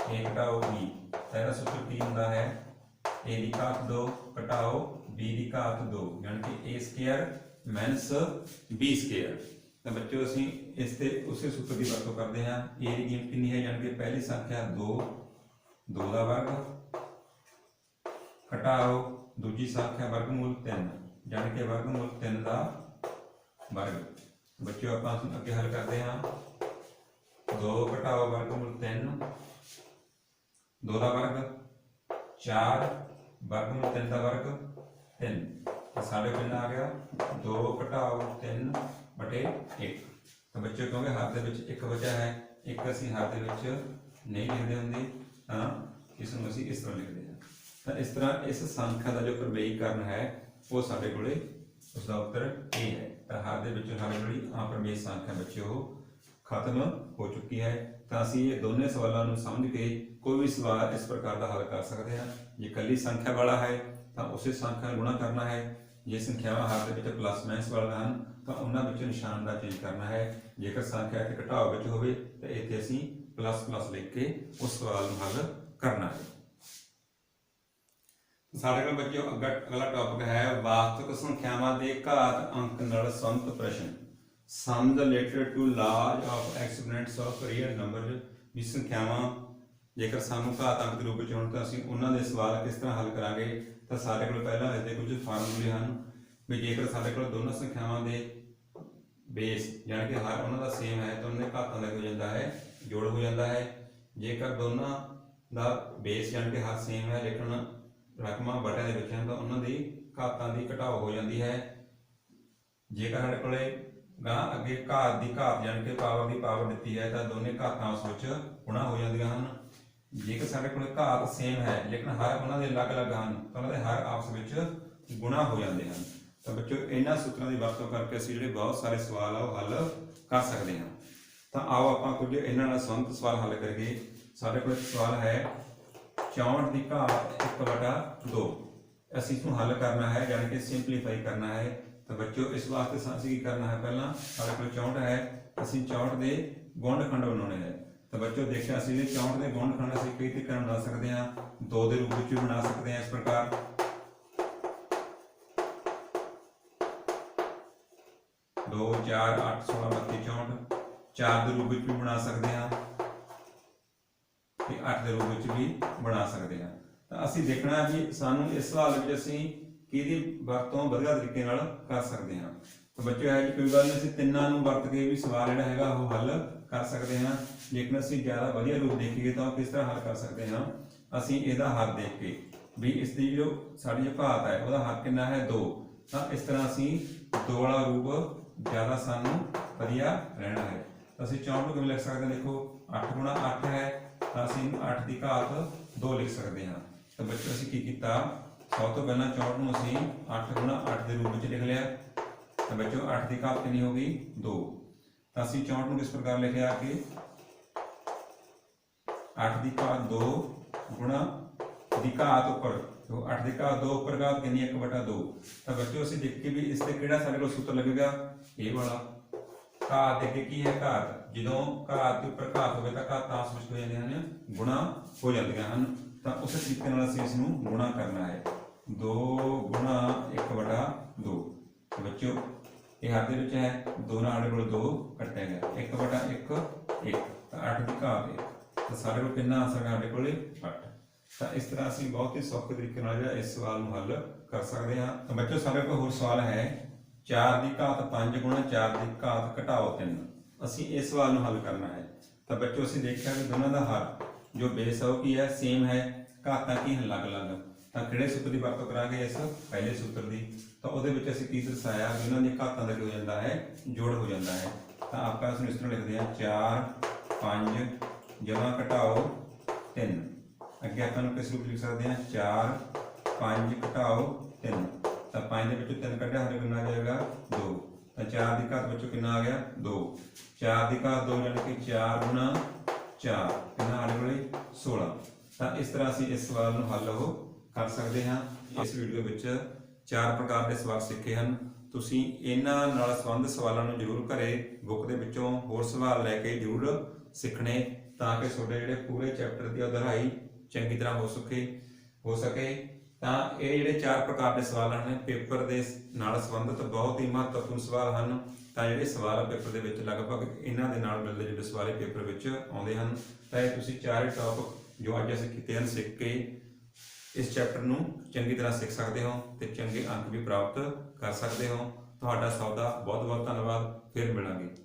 a घटाओ b। तेरा सूत्र की हुंदा है a दी घात 2 घटाओ b दी घात 2, यानी कि a square minus b square. ਤਾਂ ਬੱਚਿਓ ਅਸੀਂ ਇਸ ਤੇ ਉਸੇ ਸੂਤਰ ਦੀ ਵਰਤੋਂ ਕਰਦੇ ਹਾਂ। a ਦੀ ਕੀਮਤ ਕਿੰਨੀ ਹੈ, ਜਾਣੀ ਕਿ ਪਹਿਲੀ ਸੰਖਿਆ 2, 2 ਦਾ ਵਰਗ ਘਟਾਓ ਦੂਜੀ ਸੰਖਿਆ ਵਰਗਮੂਲ 3, ਜਾਣੀ ਕਿ ਵਰਗਮੂਲ 3 ਦਾ ਵਰਗ। ਬੱਚਿਓ ਆਪਾਂ ਅੱਗੇ ਹੱਲ ਕਰਦੇ ਹਾਂ। 2 ਘਟਾਓ ਵਰਗਮੂਲ 3, 2 ਦਾ ਵਰਗ 4 ਵਰਗਮੂਲ 3 ਦਾ ਵਰਗ 3। ਤਾਂ ਸਾਡੇ ਕਿੰਨਾ ਆ ਗਿਆ 2 ਘਟਾਓ 3 ਬਟੇ 1। ਤਾਂ ਬੱਚਿਓ ਕਿਉਂਕਿ ਹੱਥ ਦੇ ਵਿੱਚ ਇੱਕ ਬਚਿਆ ਹੈ, ਇੱਕ ਅਸੀਂ ਹੱਥ ਦੇ ਵਿੱਚ ਨਹੀਂ ਲਿਖਦੇ ਹੁੰਦੇ, ਤਾਂ ਇਸ ਨੂੰ ਅਸੀਂ ਇਸ ਤਰ੍ਹਾਂ ਲਿਖਦੇ ਹਾਂ। ਤਾਂ ਇਸ ਤਰ੍ਹਾਂ ਇਸ ਸੰਖਿਆ ਦਾ ਜੋ ਪ੍ਰਮੇਯੀਕਰਨ ਹੈ ਉਹ ਸਾਡੇ ਕੋਲੇ ਉਸ ਦਾ ਉੱਤਰ ਇਹ ਹੈ। ਤਾਂ ਹੱਥ ਦੇ ਵਿੱਚੋਂ ਸਾਡੇ ਜਿਹੜੀ ਅਪਰਮੇਯ ਸੰਖਿਆ ਬੱਚਿਓ ਖਤਮ ਹੋ ਚੁੱਕੀ ਹੈ। ਤਾਂ ਅਸੀਂ ਇਹ ਦੋਨੇ ਸਵਾਲਾਂ ਨੂੰ ਸਮਝ ਕੇ ਕੋਈ ਵੀ ਸਵਾਲ ਇਸ ਪ੍ਰਕਾਰ ਦਾ ਹੱਲ ਕਰ ਸਕਦੇ ਹਾਂ। ਜੇ ਇਕੱਲੀ ਸੰਖਿਆ ਵਾਲਾ ਹੈ ਤਾਂ ਉਸੇ ਸੰਖਿਆ ਨਾਲ ਗੁਣਾ ਕਰਨਾ ਹੈ। ਜੇ ਸੰਖਿਆਵਾਂ ਹੱਥ ਦੇ ਵਿੱਚ ਪਲੱਸ ਮਾਈਨਸ ਵਾਲੀਆਂ ਹਨ ਤਾਂ ਉਹਨਾਂ ਵਿੱਚੋਂ ਨਿਸ਼ਾਨ ਦਾ ਚੇਂਜ ਕਰਨਾ ਹੈ। ਜੇਕਰ ਸੰਖਿਆ ਇੱਥੇ ਘਟਾਓ ਵਿੱਚ ਹੋਵੇ ਤਾਂ ਇੱਥੇ ਅਸੀਂ ਪਲੱਸ ਪਲੱਸ ਲਿਖ ਕੇ ਉਸ ਸਵਾਲ ਨੂੰ ਹੱਲ ਕਰਨਾ ਹੈ। ਸਾਡੇ ਕੋਲ ਬੱਚਿਓ ਅਗਲਾ ਟੌਪਿਕ ਹੈ ਵਾਸਤਵਿਕ ਸੰਖਿਆਵਾਂ ਦੇ ਘਾਤ ਅੰਕ ਨਾਲ ਸੰਬੰਧਿਤ ਪ੍ਰਸ਼ਨ। Sums related to large of exponents of real numbers। ਵੀ ਸੰਖਿਆਵਾਂ ਜੇਕਰ ਸਾਨੂੰ ਘਾਤ ਅੰਕ ਦੇ ਰੂਪ ਵਿੱਚ ਹੋਣ ਤਾਂ ਅਸੀਂ ਉਹਨਾਂ ਦੇ ਸਵਾਲ ਕਿਸ ਤਰ੍ਹਾਂ ਹੱਲ ਕਰਾਂਗੇ। ਤਾਂ ਸਾਡੇ ਕੋਲ ਪਹਿਲਾਂ ਇਸਦੇ ਕੁਝ ਫਾਰਮੂਲੇ ਹਨ ਵੀ ਜੇਕਰ ਸਾਡੇ ਕੋਲ ਦੋਨੋਂ ਸੰਖਿਆਵਾਂ ਦੇ ਬੇਸ ਯਾਨੀ ਕਿ ਹਰ ਉਹਨਾਂ ਦਾ ਸੇਮ ਹੈ ਤਾਂ ਉਹਨਾਂ ਦੇ ਘਾਤਾਂ ਦਾ ਹੋ ਜਾਂਦਾ ਹੈ ਜੋੜ ਹੋ ਜਾਂਦਾ ਹੈ। ਜੇਕਰ ਦੋਨਾਂ ਦਾ ਬੇਸ ਯਾਨੀ ਕਿ ਹਰ ਸੇਮ ਹੈ ਲੇਕਿਨ ਰਕਮਾਂ ਵਟਿਆਂ ਦੇ ਵਿੱਚ ਹਨ ਤਾਂ ਉਹਨਾਂ ਦੀ ਘਾਤਾਂ ਦੀ ਘਟਾਓ ਹੋ ਜਾਂਦੀ ਹੈ। ਜੇਕਰ ਸਾਡੇ ਕੋਲੇ ਗਾਂ ਅੱਗੇ ਘਾਤ ਦੀ ਘਾਤ ਯਾਨੀ ਕਿ ਪਾਵਰ ਦੀ ਪਾਵਰ ਦਿੱਤੀ ਹੈ ਤਾਂ ਦੋਨੇ ਘਾਤਾਂ ਉਸ ਵਿੱਚ ਗੁਣਾ ਹੋ ਜਾਂਦੀਆਂ ਹਨ। ਜੇਕਰ ਸਾਡੇ ਕੋਲ ਘਾਤ ਸੇਮ ਹੈ ਲੇਕਿਨ ਹਰ ਉਹਨਾਂ ਦੇ ਅਲੱਗ-ਅਲੱਗ ਹਨ ਤਾਂ ਉਹਨਾਂ ਦੇ ਹਰ ਆਪਸ ਵਿੱਚ ਗੁਣਾ ਹੋ ਜਾਂਦੇ ਹਨ। ਤਾਂ ਬੱਚਿਓ ਇਹਨਾਂ ਸੂਤਰਾਂ ਦੀ ਵਰਤੋਂ ਕਰਕੇ ਅਸੀਂ ਜਿਹੜੇ ਬਹੁਤ ਸਾਰੇ ਸਵਾਲ ਆ ਉਹ ਹੱਲ ਕਰ ਸਕਦੇ ਹਾਂ। ਤਾਂ ਆਓ ਆਪਾਂ ਕੁਝ ਇਹਨਾਂ ਨਾਲ ਸੰਬੰਧਿਤ ਸਵਾਲ ਹੱਲ ਕਰੀਏ। ਸਾਡੇ ਕੋਲ ਇੱਕ ਸਵਾਲ ਹੈ 64 ਦੀ ਘਾਤ 1/2। ਅਸੀਂ ਇਸਨੂੰ ਹੱਲ ਕਰਨਾ ਹੈ ਯਾਨੀ ਕਿ ਸਿੰਪਲੀਫਾਈ ਕਰਨਾ ਹੈ। ਤਾਂ ਬੱਚਿਓ ਇਸ ਵਾਸਤੇ ਅਸੀਂ ਕੀ ਕਰਨਾ ਹੈ, ਪਹਿਲਾਂ ਸਾਡੇ ਕੋਲ 64 ਹੈ, ਅਸੀਂ 64 ਦੇ ਗੁਣਨਖੰਡ ਬਣਾਉਣੇ ਹੈ। ਤਾਂ ਬੱਚਿਓ ਦੇਖਿਆ ਅਸੀਂ 64 ਦੇ ਗੁਣਨਖੰਡ ਅਸੀਂ ਕਈ ਤਰੀਕੇ ਨਾਲ ਬਣਾ ਸਕਦੇ ਹਾਂ। 2 ਦੇ ਰੂਪ ਵਿੱਚ ਵੀ ਬਣਾ ਸਕਦੇ ਹਾਂ ਇਸ ਪ੍ਰਕਾਰ, 2 4 8 16 32 64। 4 ਦੇ ਰੂਪ ਵਿੱਚ ਵੀ ਬਣਾ ਸਕਦੇ ਹਾਂ ਤੇ 8 ਦੇ ਰੂਪ ਵਿੱਚ ਵੀ ਬਣਾ ਸਕਦੇ ਹਾਂ। ਤਾਂ ਅਸੀਂ ਦੇਖਣਾ ਹੈ ਵੀ ਸਾਨੂੰ ਇਸ ਸਵਾਲ ਵਿੱਚ ਅਸੀਂ ਕਿਹਦੀ ਵਰਤੋਂ ਵਧੀਆ ਤਰੀਕੇ ਨਾਲ ਕਰ ਸਕਦੇ ਹਾਂ। ਤਾਂ ਬੱਚਿਓ ਹੈ ਜੀ ਕੋਈ ਗੱਲ ਨਹੀਂ, ਅਸੀਂ ਤਿੰਨਾਂ ਨੂੰ ਵਰਤ ਕੇ ਵੀ ਸਵਾਲ ਜਿਹੜਾ ਹੈਗਾ ਉਹ ਹੱਲ ਕਰ ਸਕਦੇ ਹਾਂ। ਲੇਕਿਨ ਅਸੀਂ ਜ਼ਿਆਦਾ ਵਧੀਆ ਰੂਪ ਦੇਖੀਏ ਤਾਂ ਕਿਸ ਤਰ੍ਹਾਂ ਹੱਲ ਕਰ ਸਕਦੇ ਹਾਂ। ਅਸੀਂ ਇਹਦਾ ਹੱਲ ਦੇਖ ਕੇ ਵੀ ਇਸ ਦੀ ਜੋ ਸਾਡੀ ਜੋ ਘਾਤ ਹੈ ਉਹਦਾ ਹੱਲ ਕਿੰਨਾ ਹੈ 2। ਤਾਂ ਇਸ ਤਰ੍ਹਾਂ ਅਸੀਂ 2 ਵਾਲਾ ਰੂਪ ਜ਼ਿਆਦਾ ਸਾਨੂੰ ਵਧੀਆ ਰਹਿਣਾ ਹੈ। ਤਾਂ ਅਸੀਂ 64 ਨੂੰ ਕਿਵੇਂ ਲਿਖ ਸਕਦੇ ਹਾਂ, ਦੇਖੋ 8 ਗੁਣਾ 8 ਹੈ ਤਾਂ ਅਸੀਂ 8 ਦੀ ਘਾਤ 2 ਲਿਖ ਸਕਦੇ ਹਾਂ। ਤਾਂ ਬੱਚਿਓ ਅਸੀਂ ਕੀ ਕੀਤਾ, ਸਭ ਤੋਂ ਪਹਿਲਾਂ 64 ਨੂੰ ਅਸੀਂ 8 ਗੁਣਾ 8 ਦੇ ਰੂਪ ਵਿੱਚ ਲਿਖ ਲਿਆ। ਤਾਂ ਬੱਚਿਓ 8 ਦੀ ਘਾਤ ਕਿੰਨੀ ਹੋ ਗਈ 2। ਤਾਂ ਅਸੀਂ 64 ਨੂੰ ਕਿਸ ਪ੍ਰਕਾਰ ਲਿਖਿਆ ਕਿ 8 ਦੀ ਘਾਤ 2 ਗੁਣਾ ਦੀ ਘਾਤ ਉੱਪਰ, तो 8 ਦੀ ਘਾਤ 2 ਉੱਪਰ ਘਾਤ ਕਿੰਨੀ 1/2। ਤਾਂ ਬੱਚਿਓ ਅਸੀਂ ਦੇਖ ਕੇ ਵੀ ਇਸ ਤੇ ਕਿਹੜਾ ਸਾਡੇ ਕੋਲ ਸੂਤਰ ਲੱਗੇਗਾ, ਇਹ ਵਾਲਾ। ਘਾਤ ਦੇ ਕੇ ਕੀ ਹੈ ਘਾਤ, ਜਦੋਂ ਘਾਤ ਦੇ ਉੱਪਰ ਘਾਤ ਹੋਵੇ ਤਾਂ ਘਾਤਾਂ ਆਪਸ ਵਿੱਚ ਹੋ ਜਾਂਦੀਆਂ ਹਨ, ਗੁਣਾ ਹੋ ਜਾਂਦੀਆਂ ਹਨ। ਤਾਂ ਉਸੇ ਤਰੀਕੇ ਨਾਲ ਅਸੀਂ ਇਸ ਨੂੰ ਗੁਣਾ ਕਰਨਾ ਹੈ। 2 ਗੁਣਾ 1/2। ਬੱਚਿਓ ਇਹ ਹੱਥ ਦੇ ਵਿੱਚ ਹੈ, 2 ਨਾਲ ਸਾਡੇ ਕੋਲ 2 ਕੱਟਿਆ ਗਿਆ, 1/1 1। ਤਾਂ 8 ਦੀ ਘਾਤ 1। ਤਾਂ ਸਾਡੇ ਕੋਲ ਕਿੰਨਾ ਆਂਸਰ ਹੈ ਸਾਡੇ ਕੋਲ 8। ਤਾਂ ਇਸ ਤਰ੍ਹਾਂ ਅਸੀਂ ਬਹੁਤ ਹੀ ਸੌਖੇ ਤਰੀਕੇ ਨਾਲ ਜਿਹੜਾ ਇਸ ਸਵਾਲ ਨੂੰ ਹੱਲ ਕਰ ਸਕਦੇ ਹਾਂ। ਤਾਂ ਬੱਚਿਓ ਸਾਡੇ ਕੋਲ ਹੋਰ ਸਵਾਲ ਹੈ 4 ਦੀ ਘਾਤ 5 ਗੁਣਾ 4 ਦੀ ਘਾਤ ਘਟਾਓ 3। ਅਸੀਂ ਇਸ ਸਵਾਲ ਨੂੰ ਹੱਲ ਕਰਨਾ ਹੈ। ਤਾਂ ਬੱਚਿਓ ਅਸੀਂ ਦੇਖਿਆ ਕਿ ਦੋਨਾਂ ਦਾ ਹੱਲ ਜੋ ਬੇਸ ਹੈ ਉਹ ਕੀ ਹੈ, ਸੇਮ ਹੈ, ਘਾਤਾਂ ਕੀ ਹਨ ਅਲੱਗ-ਅਲੱਗ। ਤਾਂ ਕਿਹੜੇ ਸੂਤਰ ਦੀ ਵਰਤੋਂ ਕਰਾਂਗੇ, ਇਸ ਪਹਿਲੇ ਸੂਤਰ ਦੀ। ਤਾਂ ਉਹਦੇ ਵਿੱਚ ਅਸੀਂ ਕੀ ਦਰਸਾਇਆ ਕਿ ਉਹਨਾਂ ਦੀਆਂ ਘਾਤਾਂ ਦਾ ਕੀ ਹੋ ਜਾਂਦਾ ਹੈ, ਜੋੜ ਹੋ ਜਾਂਦਾ ਹੈ। ਤਾਂ ਆਪਾਂ ਇਸ ਨੂੰ ਇਸ ਤਰ੍ਹਾਂ ਲਿਖਦੇ ਹਾਂ 4 5 ਜਮਾ ਘਟਾਓ 3। ਅੱਗੇ ਆਪਾਂ ਨੂੰ ਕਿਸ ਰੂਪ ਲਿਖ ਸਕਦੇ ਹਾਂ 4 5 ਘਟਾਓ 3। ਤਾਂ 5 ਦੇ ਵਿੱਚੋਂ 3 ਕੱਢਿਆ ਸਾਡੇ ਕਿੰਨਾ ਆ ਜਾਏਗਾ 2। ਤਾਂ 4 ਦੀ ਘਾਤ ਵਿੱਚੋਂ ਕਿੰਨਾ ਆ ਗਿਆ 2। 4 ਦੀ ਘਾਤ 2 ਯਾਨੀ ਕਿ 4 ਗੁਣਾ 4 ਕਿੰਨਾ ਸਾਡੇ ਕੋਲੇ 16। ਤਾਂ ਇਸ ਤਰ੍ਹਾਂ ਅਸੀਂ ਇਸ ਸਵਾਲ ਨੂੰ ਹੱਲ ਉਹ ਕਰ ਸਕਦੇ ਹਾਂ। ਇਸ ਵੀਡੀਓ ਵਿੱਚ 4 ਪ੍ਰਕਾਰ ਦੇ ਸਵਾਲ ਸਿੱਖੇ ਹਨ। ਤੁਸੀਂ ਇਹਨਾਂ ਨਾਲ ਸੰਬੰਧਿਤ ਸਵਾਲਾਂ ਨੂੰ ਜ਼ਰੂਰ ਘਰੇ ਬੁੱਕ ਦੇ ਵਿੱਚੋਂ ਹੋਰ ਸਵਾਲ ਲੈ ਕੇ ਜ਼ਰੂਰ ਸਿੱਖਣੇ, ਤਾਂ ਕਿ ਤੁਹਾਡੇ ਜਿਹੜੇ ਪੂਰੇ ਚੈਪਟਰ ਦੀ ਉਧਰਾਈ ਚੰਗੀ ਤਰ੍ਹਾਂ ਹੋ ਸਕੇ। ਤਾਂ ਇਹ ਜਿਹੜੇ 4 ਪ੍ਰਕਾਰ ਦੇ ਸਵਾਲ ਹਨ ਪੇਪਰ ਦੇ ਨਾਲ ਸੰਬੰਧਿਤ ਬਹੁਤ ਹੀ ਮਹੱਤਵਪੂਰਨ ਸਵਾਲ ਹਨ। ਤਾਂ ਜਿਹੜੇ ਸਵਾਲ ਪੇਪਰ ਦੇ ਵਿੱਚ ਲਗਭਗ ਇਹਨਾਂ ਦੇ ਨਾਲ ਮਿਲਦੇ ਜਿਹੜੇ ਸਵਾਲ ਪੇਪਰ ਵਿੱਚ ਆਉਂਦੇ ਹਨ। ਤਾਂ ਇਹ ਤੁਸੀਂ ਚਾਰੇ ਟੌਪਿਕ ਜੋ ਅੱਜ ਅਸੀਂ ਕੀਤੇ ਹਨ ਸਿੱਖ ਕੇ ਇਸ ਚੈਪਟਰ ਨੂੰ ਚੰਗੀ ਤਰ੍ਹਾਂ ਸਿੱਖ ਸਕਦੇ ਹੋ ਤੇ ਚੰਗੇ ਅੰਕ ਵੀ ਪ੍ਰਾਪਤ ਕਰ ਸਕਦੇ ਹੋ। ਤੁਹਾਡਾ ਸਭ ਦਾ ਬਹੁਤ ਬਹੁਤ ਧੰਨਵਾਦ। ਫਿਰ ਮਿਲਾਂਗੇ।